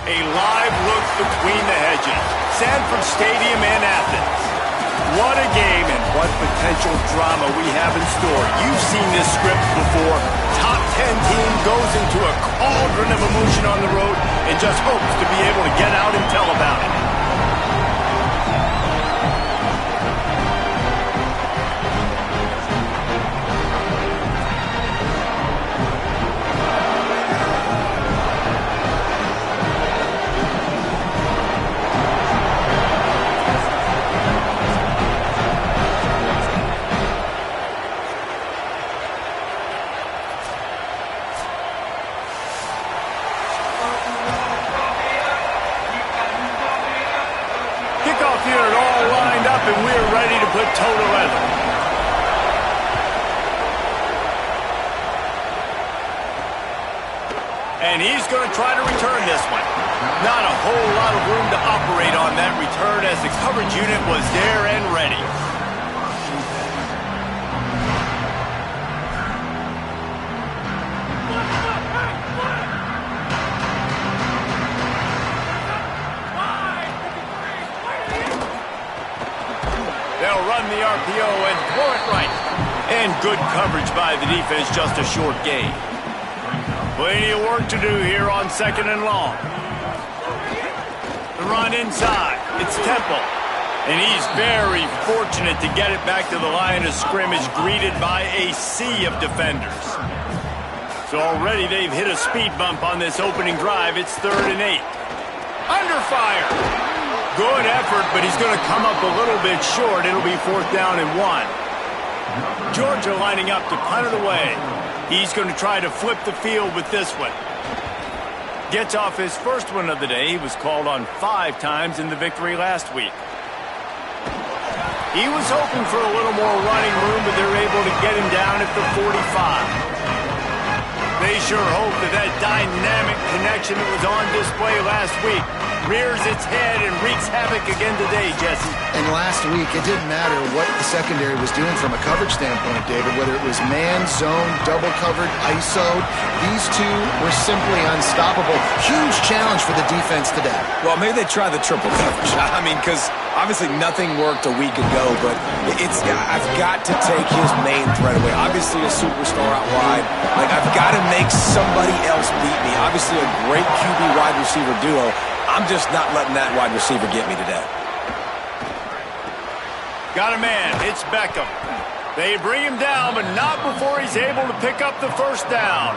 A live look between the hedges. Sanford Stadium in Athens. What a game and what potential drama we have in store. You've seen this script before. Top 10 team goes into a cauldron of emotion on the road and just hopes to be able to get out and tell about it. Unit all lined up, and we're ready to put toe to leather. And he's going to try to return this one. Not a whole lot of room to operate on that return as the coverage unit was there and ready. They'll run the RPO and throw it right. And good coverage by the defense, just a short gain. Plenty of work to do here on 2nd and long. The run inside. It's Temple. And he's very fortunate to get it back to the line of scrimmage, greeted by a sea of defenders. So already they've hit a speed bump on this opening drive. It's 3rd and 8. Under fire. Good effort, but he's going to come up a little bit short. It'll be 4th down and 1. Georgia lining up to punt it away. He's going to try to flip the field with this one. Gets off his first one of the day. He was called on 5 times in the victory last week. He was hoping for a little more running room, but they're able to get him down at the 45. They sure hope that dynamic connection that was on display last week rears its head and wreaks havoc again today, Jesse. And last week, it didn't matter what the secondary was doing from a coverage standpoint, David, whether it was man, zone, double covered, ISO'd. These two were simply unstoppable. Huge challenge for the defense today. Well, maybe they try the triple coverage. I mean, because obviously nothing worked a week ago, but I've got to take his main threat away. Obviously a superstar out wide. Like, I've got to make somebody else beat me. Obviously a great QB wide receiver duo. I'm just not letting that wide receiver get me today. Got a man. It's Beckham. They bring him down, but not before he's able to pick up the 1st down.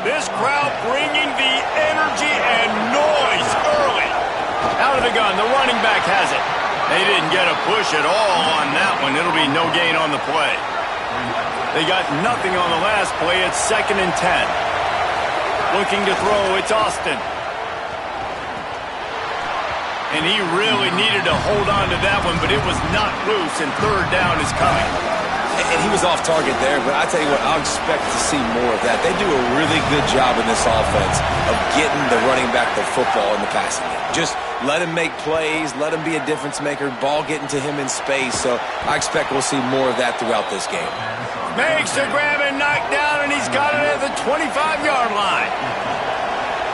This crowd bringing the energy and noise early. Out of the gun, the running back has it. They didn't get a push at all on that one. It'll be no gain on the play. They got nothing on the last play. It's 2nd and 10. Looking to throw, it's Austin. And he really needed to hold on to that one, but it was not loose, and 3rd down is coming. And he was off target there, but I tell you what, I'll expect to see more of that. They do a really good job in this offense of getting the running back the football in the passing game. Just let him make plays, let him be a difference maker, ball getting to him in space. So I expect we'll see more of that throughout this game. Makes the grab and knock down, and he's got it at the 25-yard line.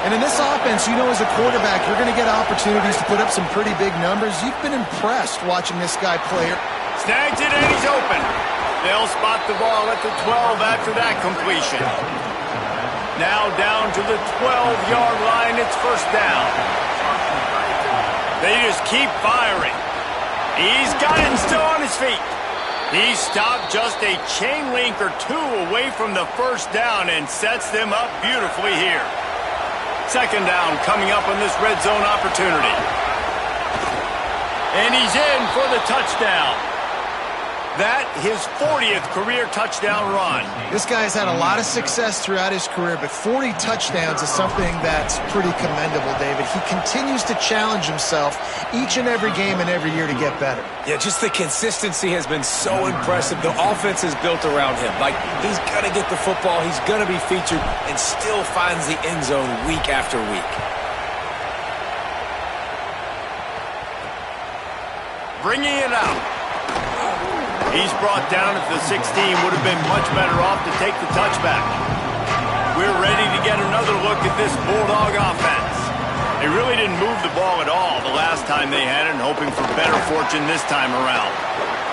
And in this offense, you know, as a quarterback, you're going to get opportunities to put up some pretty big numbers. You've been impressed watching this guy play. Snags it, and he's open. They'll spot the ball at the 12 after that completion. Now down to the 12-yard line. It's 1st down. They just keep firing. He's got it and still on his feet. He stopped just a chain link or 2 away from the 1st down and sets them up beautifully here. 2nd down coming up on this red zone opportunity. And he's in for the touchdown. That, his 40th career touchdown run. This guy's had a lot of success throughout his career, but 40 touchdowns is something that's pretty commendable, David. He continues to challenge himself each and every game and every year to get better. Yeah, just the consistency has been so impressive. The offense is built around him. Like, he's going to get the football, he's going to be featured, and still finds the end zone week after week. Bringing it out. He's brought down at the 16. Would have been much better off to take the touchback. We're ready to get another look at this Bulldog offense. They really didn't move the ball at all the last time they had it, and hoping for better fortune this time around.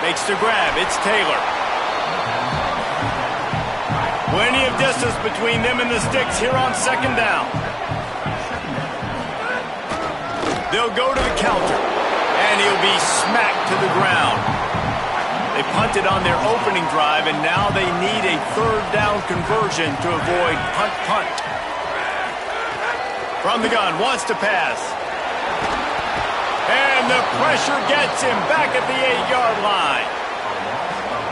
Makes the grab. It's Taylor. Plenty of distance between them and the sticks here on second down. They'll go to the counter, and he'll be smacked to the ground. They punted on their opening drive, and now they need a third down conversion to avoid punt. From the gun, wants to pass. And the pressure gets him back at the 8-yard line.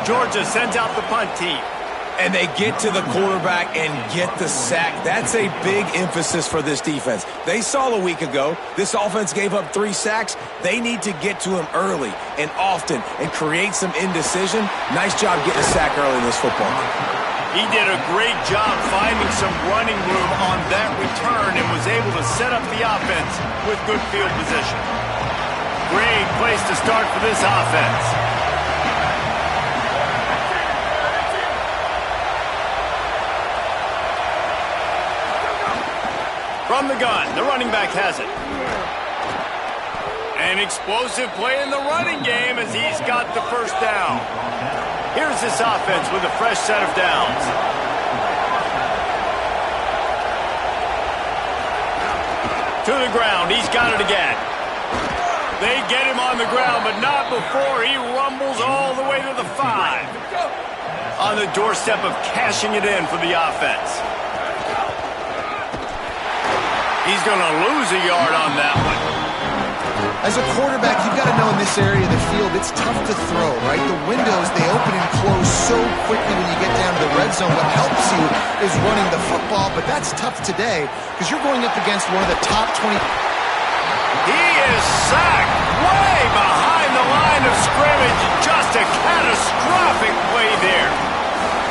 Georgia sends out the punt team. And they get to the quarterback and get the sack. That's a big emphasis for this defense. They saw a week ago, this offense gave up 3 sacks. They need to get to him early and often and create some indecision. Nice job getting a sack early in this football game. He did a great job finding some running room on that return and was able to set up the offense with good field position. Great place to start for this offense. From the gun, the running back has it. An explosive play in the running game as he's got the first down. Here's this offense with a fresh set of downs. To the ground, he's got it again. They get him on the ground, but not before he rumbles all the way to the 5. On the doorstep of cashing it in for the offense. He's going to lose a yard on that one. As a quarterback, you've got to know in this area of the field, it's tough to throw, right? The windows, they open and close so quickly when you get down to the red zone. What helps you is running the football, but that's tough today because you're going up against one of the top 20. He is sacked way behind the line of scrimmage. Just a catastrophic play there.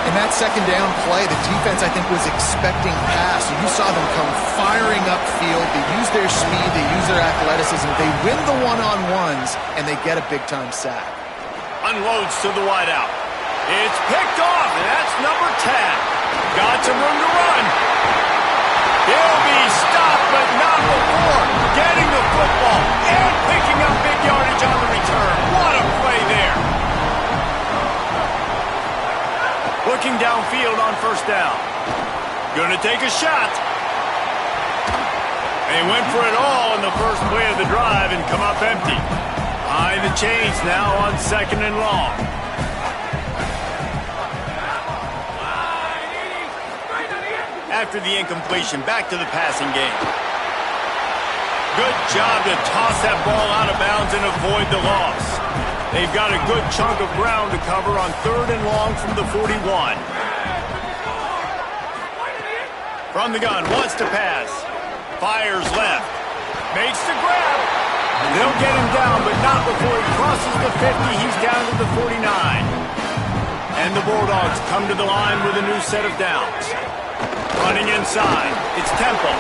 In that second down play, the defense, I think, was expecting pass. You saw them come firing upfield. They use their speed. They use their athleticism. They win the one-on-ones, and they get a big-time sack. Unloads to the wideout. It's picked off, and that's number 10. Got some room to run. He'll be stopped, but not before getting the football and picking up big yardage on the return. What a play there. Looking downfield on first down. Going to take a shot. They went for it all in the first play of the drive and come up empty. Behind the chains now on second and long. After the incompletion, back to the passing game. Good job to toss that ball out of bounds and avoid the loss. They've got a good chunk of ground to cover on third and long from the 41. From the gun, wants to pass. Fires left. Makes the grab. They'll get him down, but not before he crosses the 50. He's down to the 49. And the Bulldogs come to the line with a new set of downs. Running inside. It's Temple.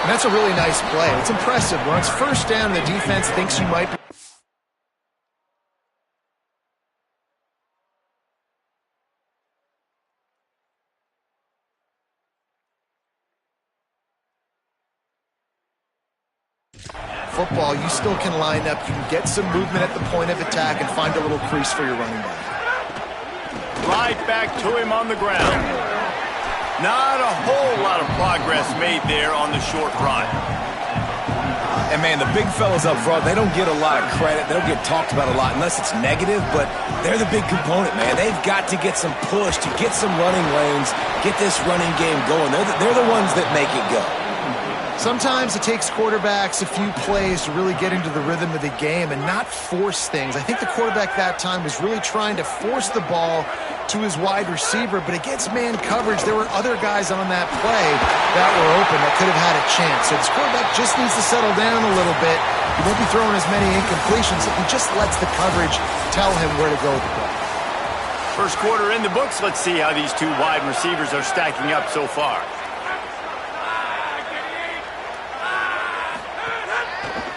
And that's a really nice play. It's impressive. When it's first down, the defense thinks you might be. Football, you still can line up. You can get some movement at the point of attack and find a little crease for your running back. Right back to him on the ground. Not a whole lot of progress made there on the short run. And, man, the big fellas up front, they don't get a lot of credit. They don't get talked about a lot unless it's negative, but they're the big component, man. They've got to get some push to get some running lanes, get this running game going. They're the ones that make it go. Sometimes it takes quarterbacks a few plays to really get into the rhythm of the game and not force things. I think the quarterback that time was really trying to force the ball to his wide receiver, but against man coverage, there were other guys on that play that were open that could have had a chance. So this quarterback just needs to settle down a little bit. He won't be throwing as many incompletions if he just lets the coverage tell him where to go with the ball. First quarter in the books. Let's see how these two wide receivers are stacking up so far.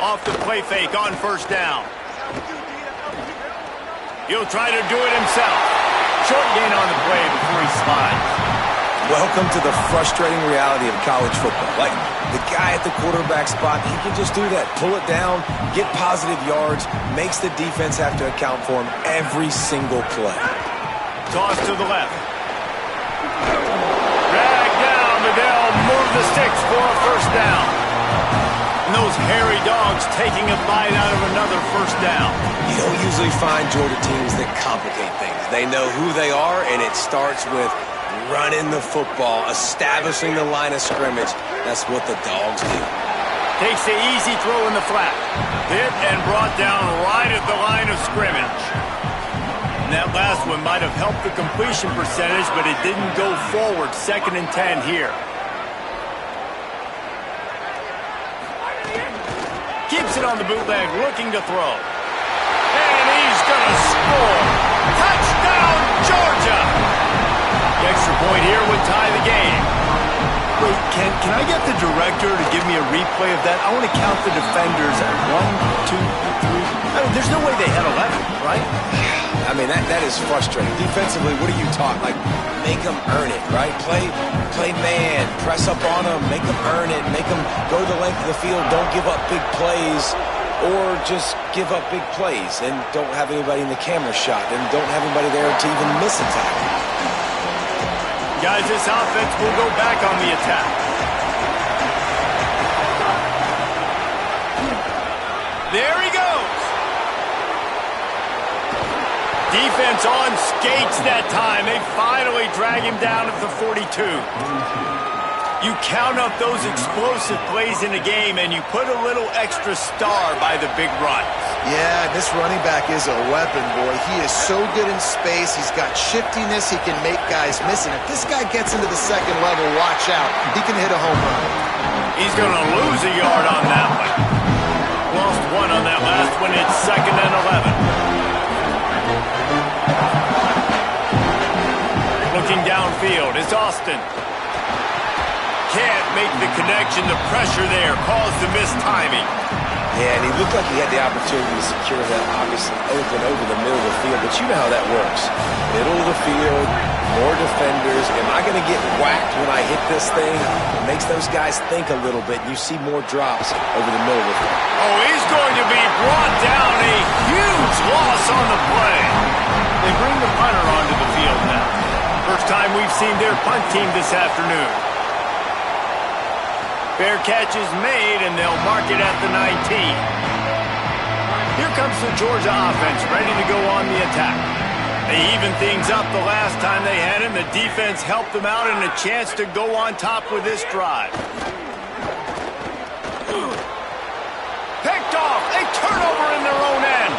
Off the play fake on first down. He'll try to do it himself. Short gain on the play before he slides. welcome to the frustrating reality of college football. Like, the guy at the quarterback spot, he can just do that. Pull it down, get positive yards, makes the defense have to account for him every single play. Toss to the left. Drag down, but they'll move the sticks for a first down. And those hairy dogs taking a bite out of another first down. You don't usually find Georgia teams that complicate things. They know who they are, and it starts with running the football, establishing the line of scrimmage. That's what the dogs do. Takes the easy throw in the flat. Hit and brought down right at the line of scrimmage. And that last one might have helped the completion percentage, but it didn't go forward. 2nd and 10 here. Keeps it on the bootleg, looking to throw. And he's going to score. Touchdown, Georgia! The extra point here would tie the game. Wait, can I get the director to give me a replay of that? I want to count the defenders at 1, 2, 3. I mean, there's no way they had 11, right? I mean, that is frustrating. Defensively, what are you taught? Like, make them earn it, right? Play man, press up on them, make them earn it, make them go the length of the field, don't give up big plays, or just give up big plays and don't have anybody in the camera shot and don't have anybody there to even miss a tackle. Guys, this offense will go back on the attack. There he goes. Defense on skates that time. They finally drag him down at the 42. You count up those explosive plays in a game, and you put a little extra star by the big run. Yeah, this running back is a weapon, boy. He is so good in space. He's got shiftiness. He can make guys miss. And if this guy gets into the 2nd level, watch out. He can hit a home run. He's going to lose a yard on that one. Lost 1 on that last one. It's 2nd and 11. Looking downfield is Austin. Can't make the connection. The pressure there caused the missed timing. Yeah, and he looked like he had the opportunity to secure that, obviously, open over the middle of the field. But you know how that works. Middle of the field, more defenders. Am I going to get whacked when I hit this thing? It makes those guys think a little bit. You see more drops over the middle of the field. Oh, he's going to be brought down. A huge loss on the play. They bring the punter onto the field now. First time we've seen their punt team this afternoon. Fair catch is made, and they'll mark it at the 19. Here comes the Georgia offense, ready to go on the attack. They evened things up the last time they had him. The defense helped them out, and a chance to go on top with this drive. Picked off. A turnover in their own end.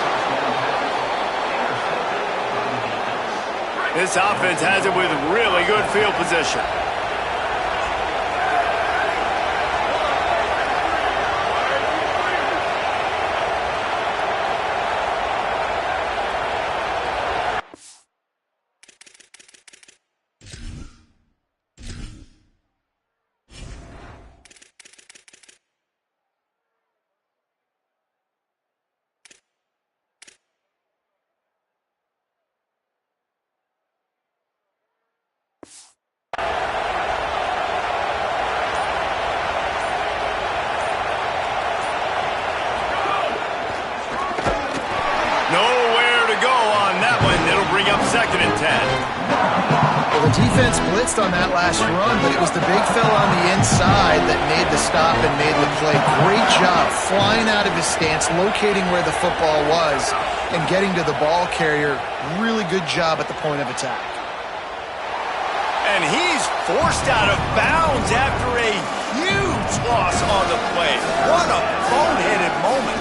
This offense has it with really good field position. Nowhere to go on that one. It'll bring up 2nd and 10. Well, the defense blitzed on that last run, but it was the big fella on the inside that made the stop and made the play. Great job flying out of his stance, locating where the football was, and getting to the ball carrier. Really good job at the point of attack. And he's forced out of bounds after a huge loss on the play. What a boneheaded moment.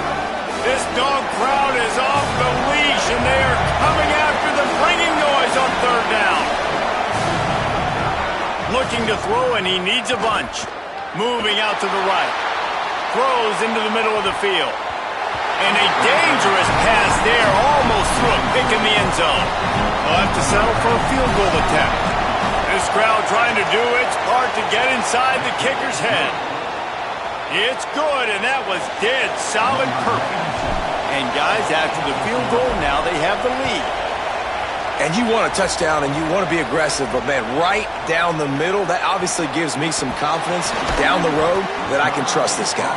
This dog crowd is off the leash, and they are coming after them, bringing noise on 3rd down. Looking to throw, and he needs a bunch. Moving out to the right. Throws into the middle of the field. And a dangerous pass there, almost threw a pick in the end zone. They'll have to settle for a field goal attempt. This crowd trying to do its part to get inside the kicker's head. It's good, and that was dead solid perfect. And guys, after the field goal, now they have the lead. And you want a touchdown and you want to be aggressive, but, man, right down the middle, that obviously gives me some confidence down the road that I can trust this guy.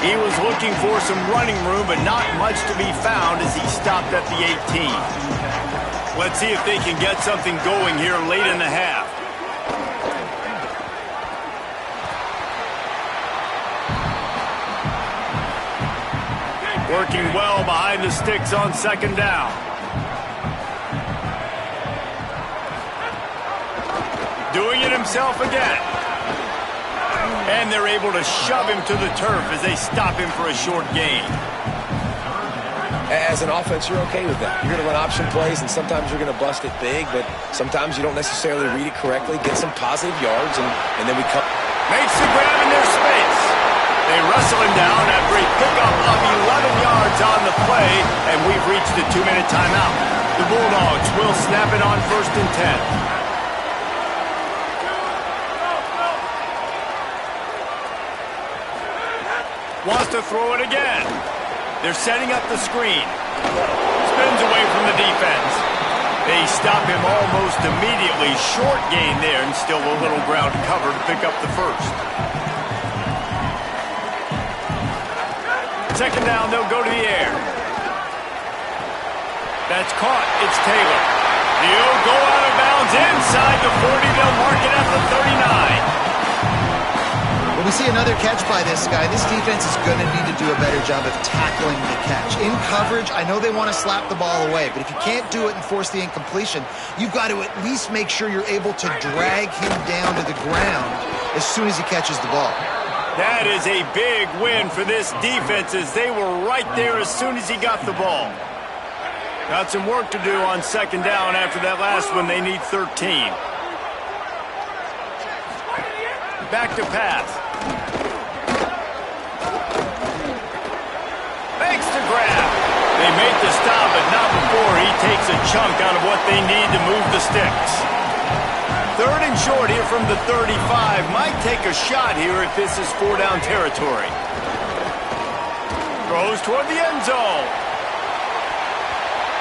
He was looking for some running room, but not much to be found as he stopped at the 18. Let's see if they can get something going here late in the half. Working well behind the sticks on second down. Doing it himself again. And they're able to shove him to the turf as they stop him for a short gain. As an offense, you're okay with that. You're going to run option plays, and sometimes you're going to bust it big, but sometimes you don't necessarily read it correctly, get some positive yards, and then we come. Makes the grab in their space. They wrestle him down after a pickup of 11 yards on the play, and we've reached the 2-minute timeout. The Bulldogs will snap it on 1st and 10. Wants to throw it again. They're setting up the screen. Spins away from the defense. They stop him almost immediately. Short gain there, and still a little ground cover to pick up the first. Second down, they'll go to the air. That's caught. It's Taylor. He'll go out of bounds inside the 40. They'll mark it at the 39. When we see another catch by this guy, this defense is going to need to do a better job of tackling the catch. In coverage, I know they want to slap the ball away, but if you can't do it and force the incompletion, you've got to at least make sure you're able to drag him down to the ground as soon as he catches the ball. That is a big win for this defense as they were right there as soon as he got the ball. Got some work to do on second down after that last one. They need 13. Back to pass. Makes the grab. They make the stop, but not before he takes a chunk out of what they need to move the sticks. 3rd and short here from the 35. Might take a shot here if this is 4-down territory. Throws toward the end zone.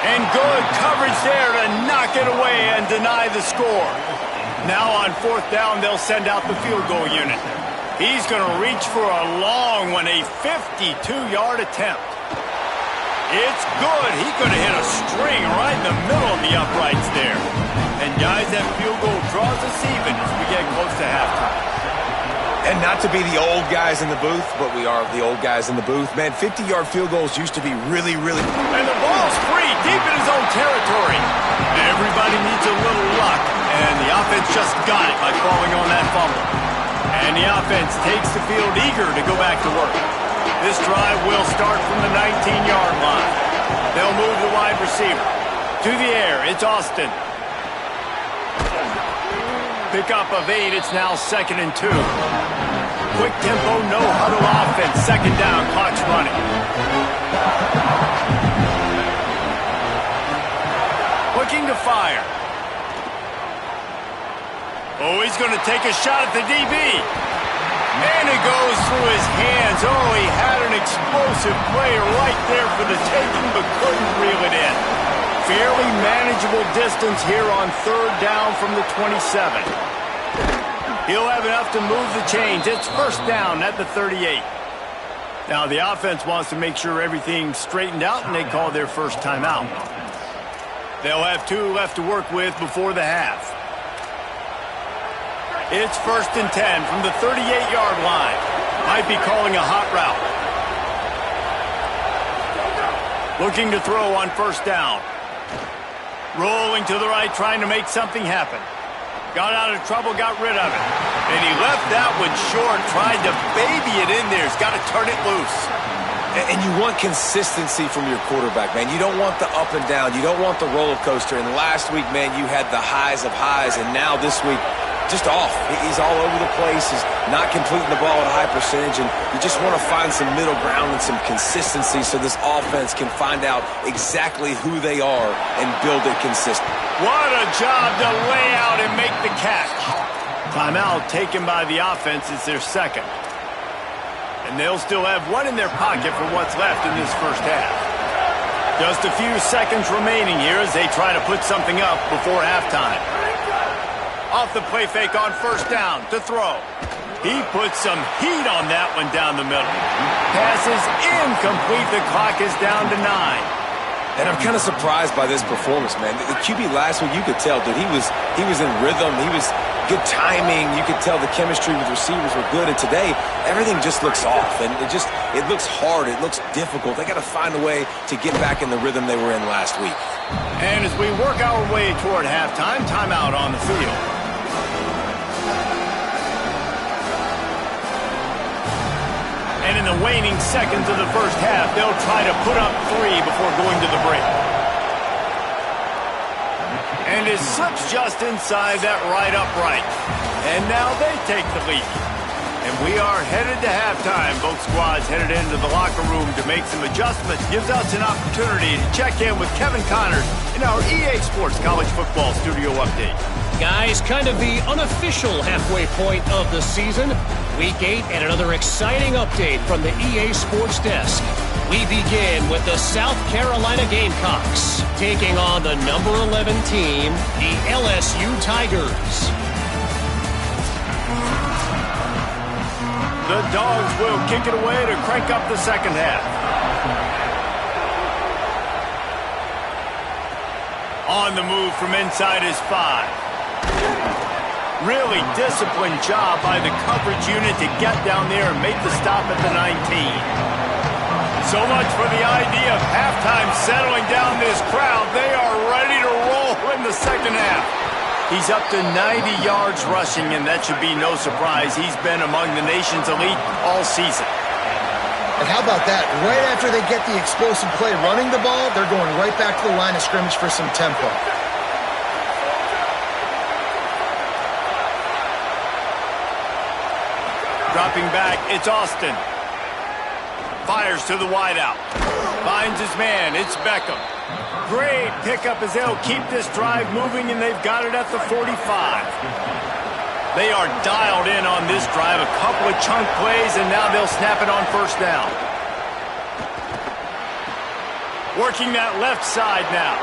And good coverage there to knock it away and deny the score. Now on 4th down, they'll send out the field goal unit. He's going to reach for a long one, a 52-yard attempt. It's good. He could have hit a string right in the middle of the uprights there. And guys, that field goal draws us even as we get close to halftime. And not to be the old guys in the booth, but we are the old guys in the booth. Man, 50-yard field goals used to be really, really... And the ball's free, deep in his own territory. Everybody needs a little luck, and the offense just got it by falling on that fumble. And the offense takes the field eager to go back to work. This drive will start from the 19-yard line. They'll move the wide receiver. To the air, it's Austin. Pickup of 8, it's now 2nd and 2. Quick tempo, no huddle offense. Second down, clock's running. Looking to fire. Oh, he's going to take a shot at the DB. And it goes through his hands. Oh, he had an explosive player right there for the taking, but couldn't reel it in. Fairly manageable distance here on 3rd down from the 27. He'll have enough to move the chains. It's 1st down at the 38. Now the offense wants to make sure everything's straightened out, and they call their first timeout. They'll have 2 left to work with before the half. It's 1st and 10 from the 38-yard line. Might be calling a hot route. Looking to throw on 1st down. Rolling to the right, trying to make something happen. Got out of trouble, got rid of it. And he left that one short, tried to baby it in there. He's got to turn it loose. And you want consistency from your quarterback, man. You don't want the up and down. You don't want the roller coaster. And last week, man, you had the highs of highs. And now this week, just off. He's all over the place. He's not completing the ball at a high percentage. And you just want to find some middle ground and some consistency so this offense can find out exactly who they are and build it consistent. What a job to lay out and make the catch. Timeout taken by the offense. It's their 2nd. And they'll still have 1 in their pocket for what's left in this first half. Just a few seconds remaining here as they try to put something up before halftime. Off the play fake on first down to throw. He puts some heat on that one down the middle. Pass is incomplete. The clock is down to 9. And I'm kind of surprised by this performance, man. The QB last week, you could tell, dude, he was in rhythm. He was good timing. You could tell the chemistry with receivers were good. And today, everything just looks off. And it looks hard. It looks difficult. They got to find a way to get back in the rhythm they were in last week. And as we work our way toward halftime, timeout on the field. And in the waning seconds of the first half, they'll try to put up 3 before going to the break. And it slips just inside that right upright. And now they take the lead. And we are headed to halftime. Both squads headed into the locker room to make some adjustments. Gives us an opportunity to check in with Kevin Connors in our EA Sports College Football Studio Update. Guys, kind of the unofficial halfway point of the season. Week 8 and another exciting update from the EA Sports Desk. We begin with the South Carolina Gamecocks taking on the number 11 team, the LSU Tigers. The Dogs will kick it away to crank up the second half. On the move from inside is 5. Really disciplined job by the coverage unit to get down there and make the stop at the 19. So much for the idea of halftime settling down this crowd. They are ready to roll in the second half. He's up to 90 yards rushing, and that should be no surprise. He's been among the nation's elite all season. And how about that? Right after they get the explosive play running the ball, they're going right back to the line of scrimmage for some tempo. Dropping back, it's Austin. Fires to the wideout. Finds his man, it's Beckham. Great pickup as they'll keep this drive moving, and they've got it at the 45. They are dialed in on this drive. A couple of chunk plays, and now they'll snap it on first down. Working that left side now.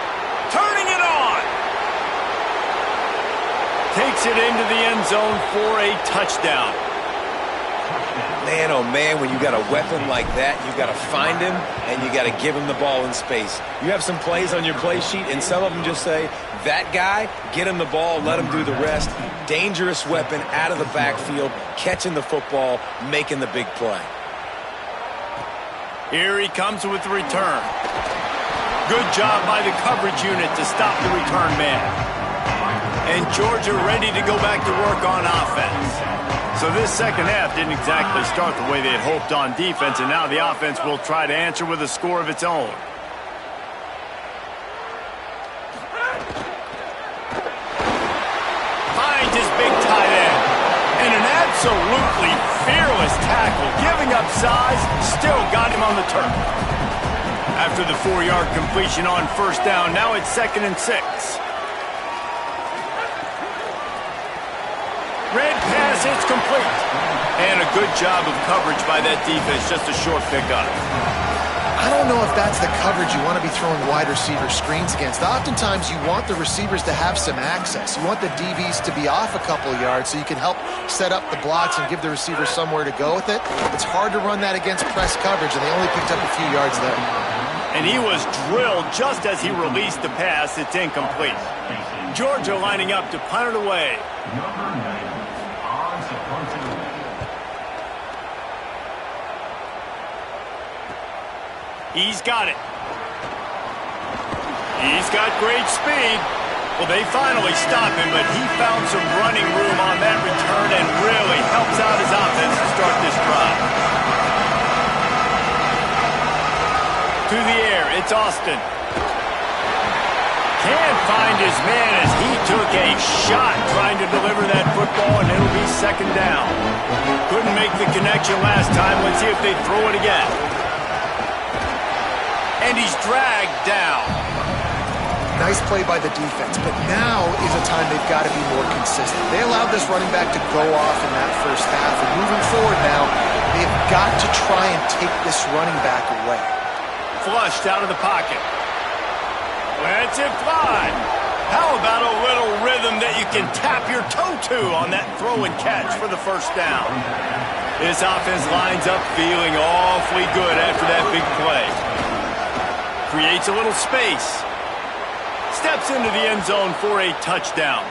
Turning it on. Takes it into the end zone for a touchdown. Man, oh man, when you got a weapon like that, you got to find him and you got to give him the ball in space. You have some plays on your play sheet, and some of them just say, that guy, get him the ball, let him do the rest. Dangerous weapon out of the backfield, catching the football, making the big play. Here he comes with the return. Good job by the coverage unit to stop the return man. And Georgia ready to go back to work on offense. So this second half didn't exactly start the way they had hoped on defense, and now the offense will try to answer with a score of its own. Finds his big tight end. And an absolutely fearless tackle. Giving up size, still got him on the turf. After the 4-yard completion on first down, now it's 2nd and 6. Red pass, it's complete. And a good job of coverage by that defense, just a short pickup. I don't know if that's the coverage you want to be throwing wide receiver screens against. Oftentimes, you want the receivers to have some access. You want the DBs to be off a couple of yards so you can help set up the blocks and give the receiver somewhere to go with it. It's hard to run that against press coverage, and they only picked up a few yards there. And he was drilled just as he released the pass. It's incomplete. Georgia lining up to punt it away. He's got it. He's got great speed. Well, they finally stop him, but he found some running room on that return and really helps out his offense to start this drive. To the air, it's Austin. Can't find his man as he took a shot trying to deliver that football, and it'll be 2nd down. Couldn't make the connection last time. Let's see if they throw it again. And he's dragged down. Nice play by the defense, but now is a time they've got to be more consistent. They allowed this running back to go off in that first half, and moving forward now, they've got to try and take this running back away. Flushed out of the pocket. Lets it fly. How about a little rhythm that you can tap your toe to on that throw and catch for the first down? This offense lines up feeling awfully good after that big play. Creates a little space. Steps into the end zone for a touchdown.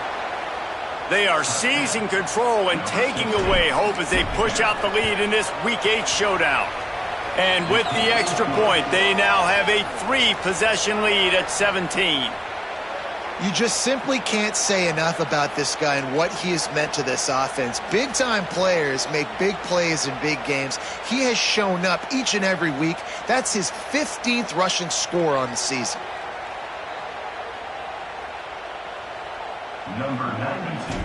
They are seizing control and taking away hope as they push out the lead in this Week 8 showdown. And with the extra point, they now have a 3-possession lead at 17. You just simply can't say enough about this guy and what he has meant to this offense. Big-time players make big plays in big games. He has shown up each and every week. That's his 15th rushing score on the season. Number 92,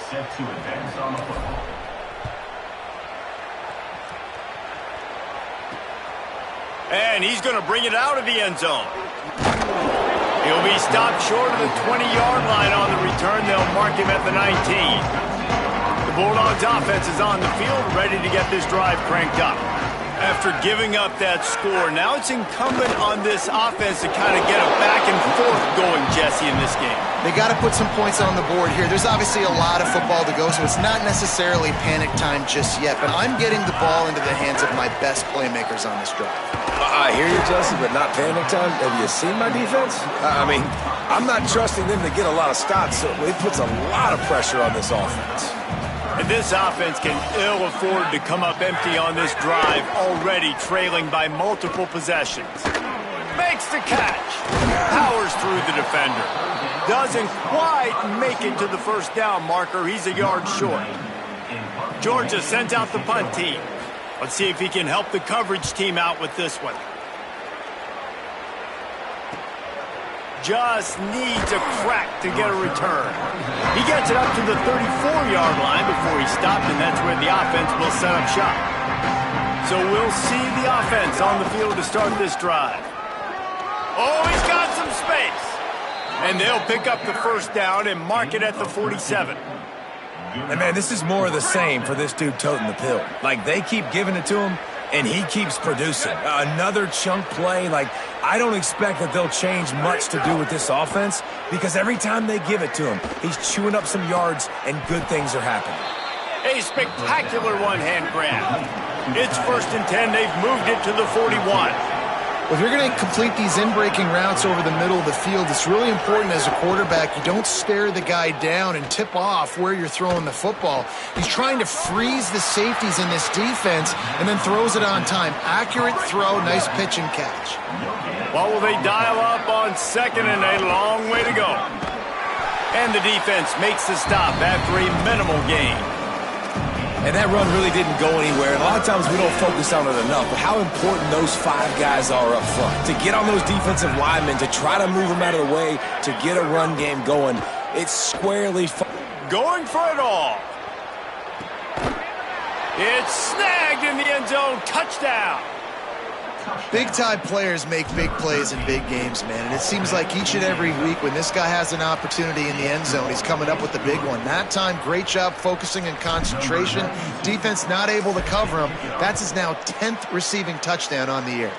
set to advance on the football. And he's going to bring it out of the end zone. He'll be stopped short of the 20-yard line on the return. They'll mark him at the 19. The Bulldogs offense is on the field, ready to get this drive cranked up. After giving up that score, now it's incumbent on this offense to kind of get a back and forth going, Jesse, in this game. They got to put some points on the board here. There's obviously a lot of football to go, so it's not necessarily panic time just yet, but I'm getting the ball into the hands of my best playmakers on this drive. I hear you, Jesse, but not panic time. Have you seen my defense? I mean, I'm not trusting them to get a lot of stops, so it puts a lot of pressure on this offense. And this offense can ill afford to come up empty on this drive, already trailing by multiple possessions. Makes the catch. Powers through the defender. Doesn't quite make it to the first down marker. He's a yard short. Georgia sends out the punt team. Let's see if he can help the coverage team out with this one. Just needs a crack to get a return. He gets it up to the 34-yard line before he stopped, and that's where the offense will set up shop. So we'll see the offense on the field to start this drive. Oh, he's got some space. And they'll pick up the first down and mark it at the 47. And, man, this is more of the same for this dude toting the pill. Like, they keep giving it to him, and he keeps producing. Another chunk play. Like, I don't expect that they'll change much to do with this offense because every time they give it to him, he's chewing up some yards and good things are happening. A spectacular one-hand grab. It's 1st and 10. They've moved it to the 41. If you're going to complete these in-breaking routes over the middle of the field, it's really important as a quarterback you don't stare the guy down and tip off where you're throwing the football. He's trying to freeze the safeties in this defense and then throws it on time. Accurate throw, nice pitch and catch. What will they dial up on 2nd and a long way to go? And the defense makes the stop after a minimal gain. And that run really didn't go anywhere. And a lot of times we don't focus on it enough, but how important those 5 guys are up front. To get on those defensive linemen, to try to move them out of the way, to get a run game going, it's squarely going for it all. It's snagged in the end zone. Touchdown. Big-time players make big plays in big games, man. And it seems like each and every week when this guy has an opportunity in the end zone, he's coming up with the big one. That time, great job focusing and concentration. Defense not able to cover him. That's his now 10th receiving touchdown on the year.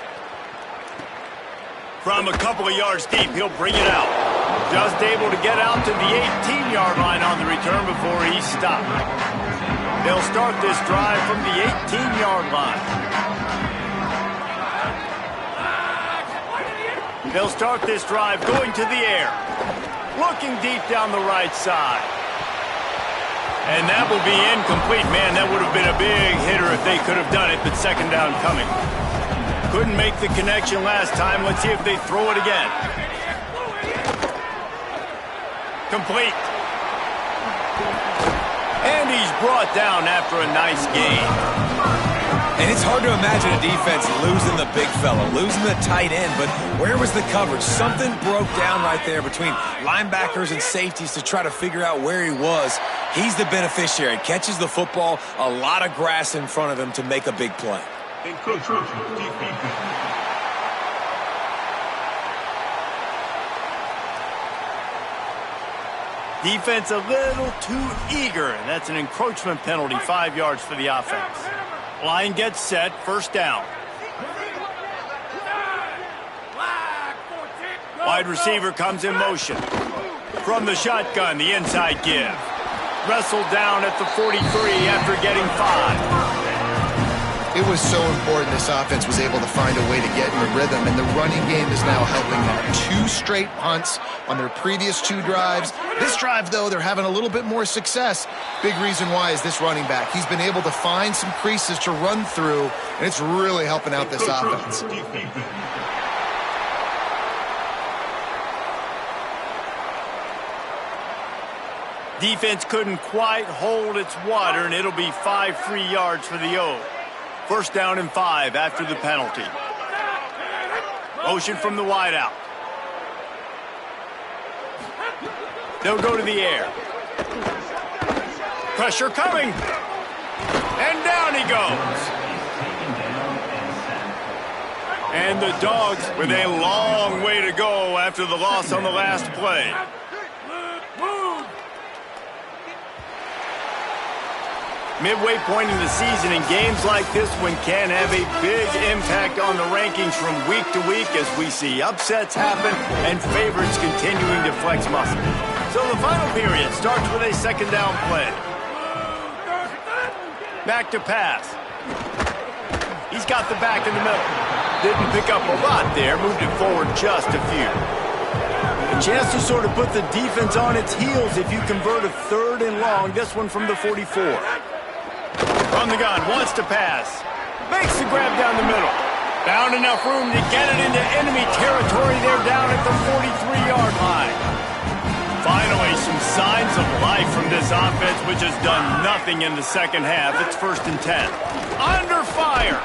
From a couple of yards deep, he'll bring it out. Just able to get out to the 18-yard line on the return before he's stopped. They'll start this drive from the 18-yard line. They'll start this drive going to the air. Looking deep down the right side. And that will be incomplete. Man, that would have been a big hitter if they could have done it, but 2nd down coming. Couldn't make the connection last time. Let's see if they throw it again. Complete. And he's brought down after a nice gain. And it's hard to imagine a defense losing the big fella, losing the tight end, but where was the coverage? Something broke down right there between linebackers and safeties to try to figure out where he was. He's the beneficiary. Catches the football, a lot of grass in front of him to make a big play. Defense a little too eager, and that's an encroachment penalty, 5 yards for the offense. Line gets set, 1st down. Wide receiver comes in motion. From the shotgun, the inside give. Wrestled down at the 43 after getting 5. It was so important this offense was able to find a way to get in the rhythm, and the running game is now helping them. 2 straight punts on their previous 2 drives. This drive, though, they're having a little bit more success. Big reason why is this running back. He's been able to find some creases to run through, and it's really helping out this offense. Defense couldn't quite hold its water, and it'll be 5 free yards for the O. First down and 5 after the penalty. Motion from the wideout. They'll go to the air. Pressure coming. And down he goes. And the Dogs with a long way to go after the loss on the last play. Midway point in the season, and games like this one can have a big impact on the rankings from week to week as we see upsets happen and favorites continuing to flex muscle. So the final period starts with a second down play. Back to pass. He's got the back in the middle. Didn't pick up a lot there, moved it forward just a few. A chance to sort of put the defense on its heels if you convert a 3rd and long, this one from the 44. From the gun, wants to pass. Makes the grab down the middle. Found enough room to get it into enemy territory. They're down at the 43-yard line. Finally, some signs of life from this offense, which has done nothing in the second half. It's 1st and 10. Under fire.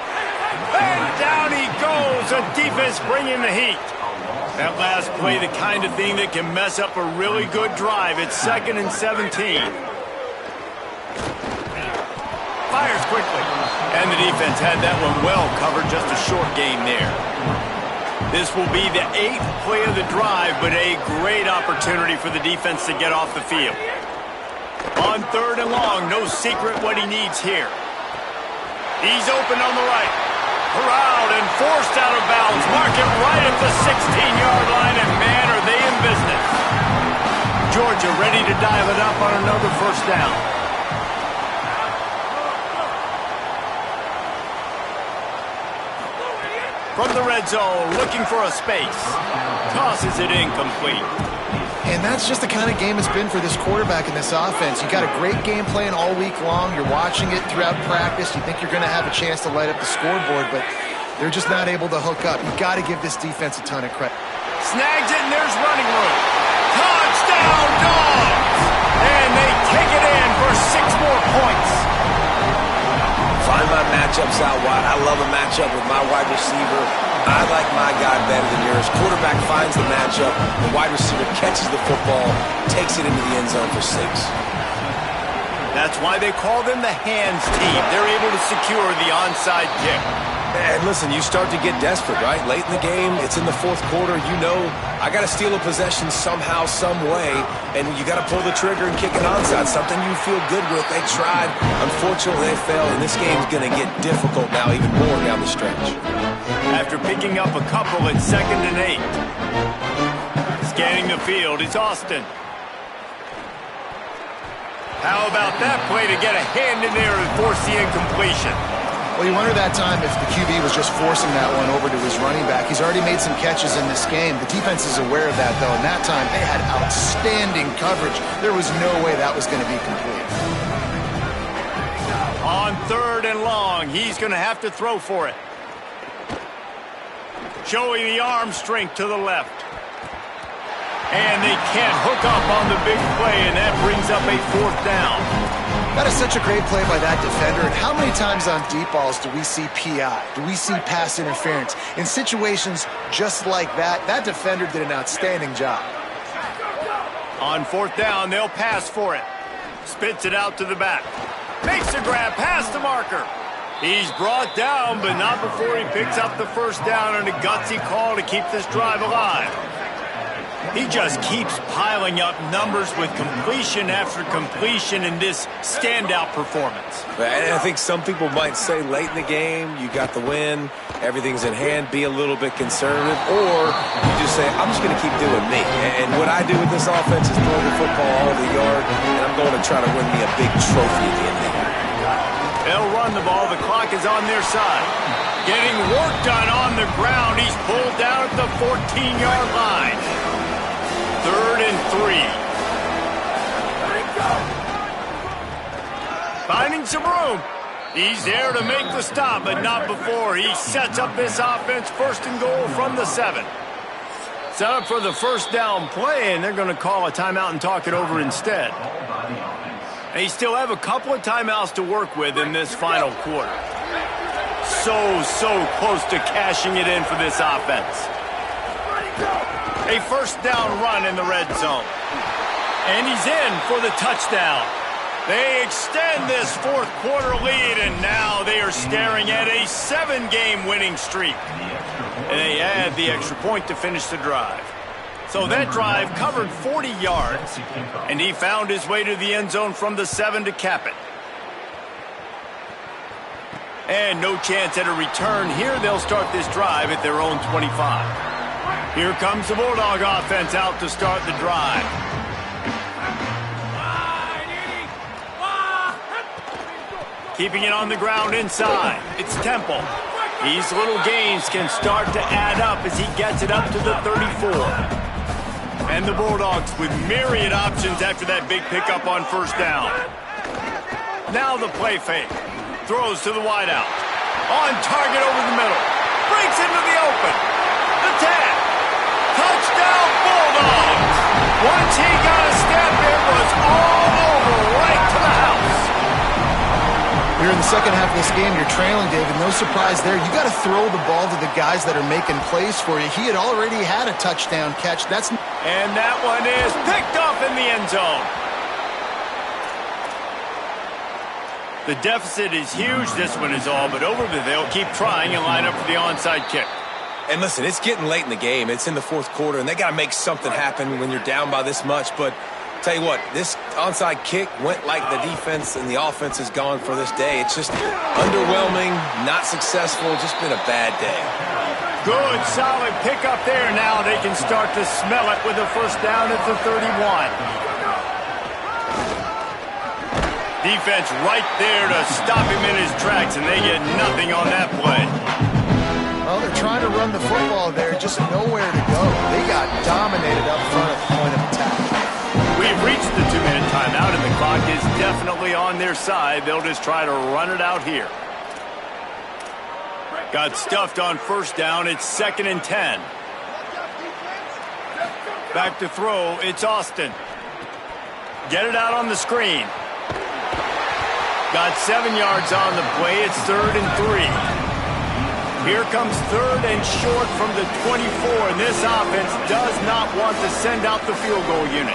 And down he goes. A defense bringing the heat. That last play, the kind of thing that can mess up a really good drive. It's 2nd and 17. Fires quickly. And the defense had that one well covered. Just a short gain there. This will be the 8th play of the drive, but a great opportunity for the defense to get off the field. On 3rd and long, no secret what he needs here. He's open on the right. Corralled and forced out of bounds. Mark it right at the 16-yard line, and man, are they in business. Georgia ready to dial it up on another 1st down. From the red zone, looking for a space. Tosses it incomplete. And that's just the kind of game it's been for this quarterback in this offense. You got a great game plan all week long. You're watching it throughout practice. You think you're going to have a chance to light up the scoreboard, but they're just not able to hook up. You got to give this defense a ton of credit. Snags it, and there's running room. Touchdown, Dogs! And they take it in for 6 more points. Find my matchups out wide. I love a matchup with my wide receiver. I like my guy better than yours. Quarterback finds the matchup. The wide receiver catches the football, takes it into the end zone for 6. That's why they call them the hands team. They're able to secure the onside kick. And listen, you start to get desperate, right? Late in the game, it's in the 4th quarter. You know, I got to steal a possession somehow, some way, and you got to pull the trigger and kick it onside. Something you feel good with. They tried. Unfortunately, they failed, and this game's going to get difficult now, even more down the stretch. After picking up a couple at 2nd and 8. Scanning the field, it's Austin. How about that play to get a hand in there and force the incompletion? Well, you wonder that time if the QB was just forcing that one over to his running back. He's already made some catches in this game. The defense is aware of that, though, and that time they had outstanding coverage. There was no way that was going to be complete. On 3rd and long, he's going to have to throw for it. Showing the arm strength to the left. And they can't hook up on the big play, and that brings up a 4th down. That is such a great play by that defender. And how many times on deep balls do we see PI? Do we see pass interference? In situations just like that, that defender did an outstanding job. On 4th down, they'll pass for it. Spits it out to the back. Makes the grab past the marker. He's brought down, but not before he picks up the 1st down, and a gutsy call to keep this drive alive. He just keeps piling up numbers with completion after completion in this standout performance. And I think some people might say late in the game, you got the win, everything's in hand, be a little bit conservative, or you just say, I'm just going to keep doing me. And what I do with this offense is throw the football all over the yard, and I'm going to try to win me a big trophy at the end of the year. They'll run the ball. The clock is on their side. Getting work done on the ground. He's pulled down at the 14-yard line. 3rd and 3. Finding some room. He's there to make the stop, but not before. He sets up this offense 1st and goal from the 7. Set up for the first down play, and they're going to call a timeout and talk it over instead. They still have a couple of timeouts to work with in this final quarter. So close to cashing it in for this offense. A first down run in the red zone. And he's in for the touchdown. They extend this 4th quarter lead, and now they are staring at a 7-game winning streak. And they add the extra point to finish the drive. So that drive covered 40 yards, and he found his way to the end zone from the 7 to cap it. And no chance at a return here. They'll start this drive at their own 25. Here comes the Bulldog offense out to start the drive. Keeping it on the ground inside. It's Temple. These little gains can start to add up as he gets it up to the 34. And the Bulldogs with myriad options after that big pickup on first down. Now the play fake. Throws to the wideout. On target over the middle. Breaks into the open. The tag. Touchdown Bulldogs. Once he got a step, it was all over right to the house. Here in the second half of this game, you're trailing, David. No surprise there. You got to throw the ball to the guys that are making plays for you. He had already had a touchdown catch. And that one is picked off in the end zone. The deficit is huge. This one is all but over, but they'll keep trying and line up for the onside kick. And listen, it's getting late in the game. It's in the 4th quarter, and they got to make something happen when you're down by this much. But tell you what, this onside kick went like the defense and the offense is gone for this day. It's just underwhelming, not successful, just been a bad day. Good, solid pickup there. Now they can start to smell it with a first down at the 31. Defense right there to stop him in his tracks, and they get nothing on that play. Well, they're trying to run the football there, just nowhere to go. They got dominated up front at the point of attack. We've reached the 2-minute timeout, and the clock is definitely on their side. They'll just try to run it out here. Got stuffed on first down. It's 2nd and 10. Back to throw. It's Austin. Get it out on the screen. Got 7 yards on the play. It's 3rd and 3. Here comes 3rd and short from the 24, and this offense does not want to send out the field goal unit.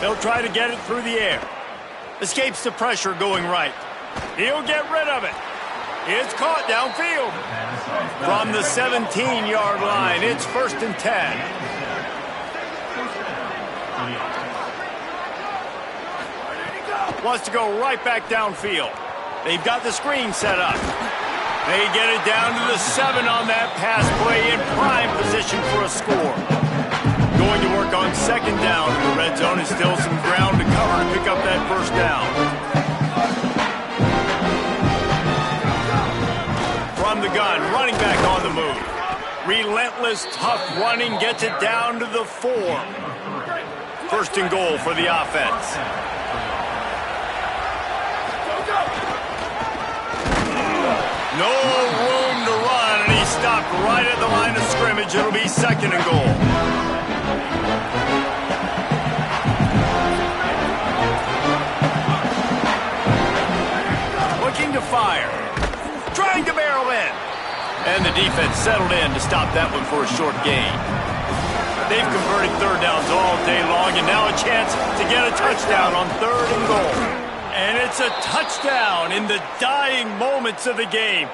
They'll try to get it through the air. Escapes the pressure going right. He'll get rid of it. It's caught downfield. From the 17-yard line, it's 1st and 10. Wants to go right back downfield. They've got the screen set up. They get it down to the 7 on that pass play in prime position for a score. Going to work on 2nd down in the red zone. Is still some ground to cover to pick up that first down. From the gun, running back on the move. Relentless, tough running, gets it down to the 4. 1st and goal for the offense. No room to run, and he stopped right at the line of scrimmage. It'll be 2nd and goal. Looking to fire. Trying to barrel in. And the defense settled in to stop that one for a short gain. They've converted 3rd downs all day long, and now a chance to get a touchdown on 3rd and goal. And it's a touchdown in the dying moments of the game.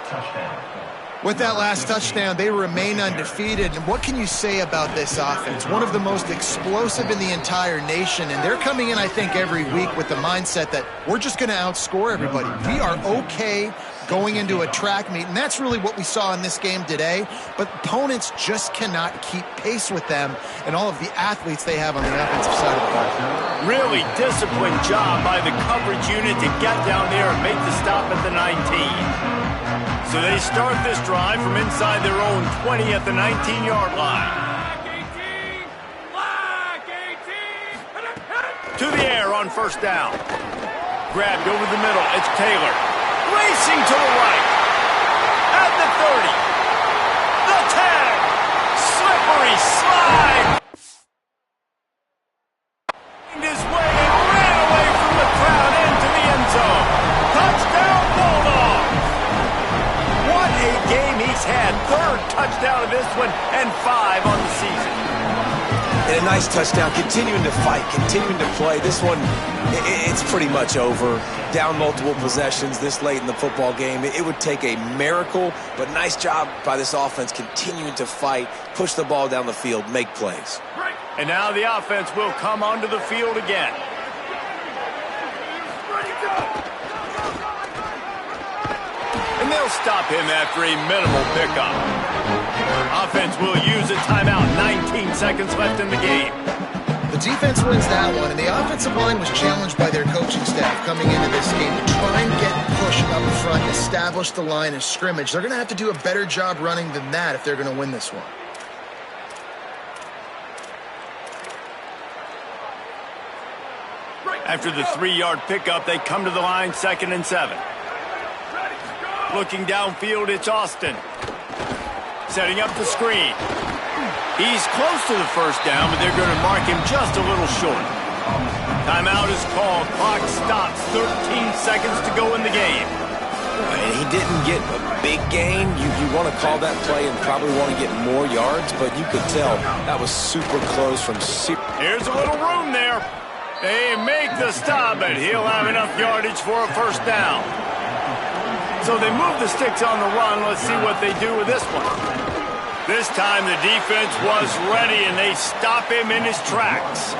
With that last touchdown, they remain undefeated. And what can you say about this offense? One of the most explosive in the entire nation. And they're coming in, I think, every week with the mindset that we're just going to outscore everybody. We are okay going into a track meet, and that's really what we saw in this game today. But opponents just cannot keep pace with them and all of the athletes they have on the offensive side of the ball. Really disciplined job by the coverage unit to get down there and make the stop at the 19. So they start this drive from inside their own 20 at the 19-yard line. To the air on first down. Grabbed over the middle. It's Taylor. Racing to the right. At the 30. The 10. Slippery slide. His way and ran away from the crowd into the end zone. Touchdown, Bulldog. What a game he's had. Third touchdown of this one and 5 on the season. And a nice touchdown, continuing to fight, continuing to play. This one, it's pretty much over. Down multiple possessions this late in the football game. It would take a miracle, but nice job by this offense continuing to fight, push the ball down the field, make plays. And now the offense will come onto the field again. And they'll stop him after a minimal pickup. Offense will use a timeout. 19 seconds left in the game. The defense wins that one, and the offensive line was challenged by their coaching staff coming into this game to try and get push up front and establish the line of scrimmage. They're going to have to do a better job running than that if they're going to win this one. After the 3-yard pickup, they come to the line, 2nd and 7. Looking downfield, it's Austin. Setting up the screen. He's close to the first down, but they're going to mark him just a little short. Timeout is called. Clock stops. 13 seconds to go in the game. And he didn't get a big gain. You want to call that play and probably want to get more yards, but you could tell that was super close from... Here's a little room there. They make the stop, but he'll have enough yardage for a first down. So they move the sticks on the run. Let's see what they do with this one. This time the defense was ready, and they stop him in his tracks.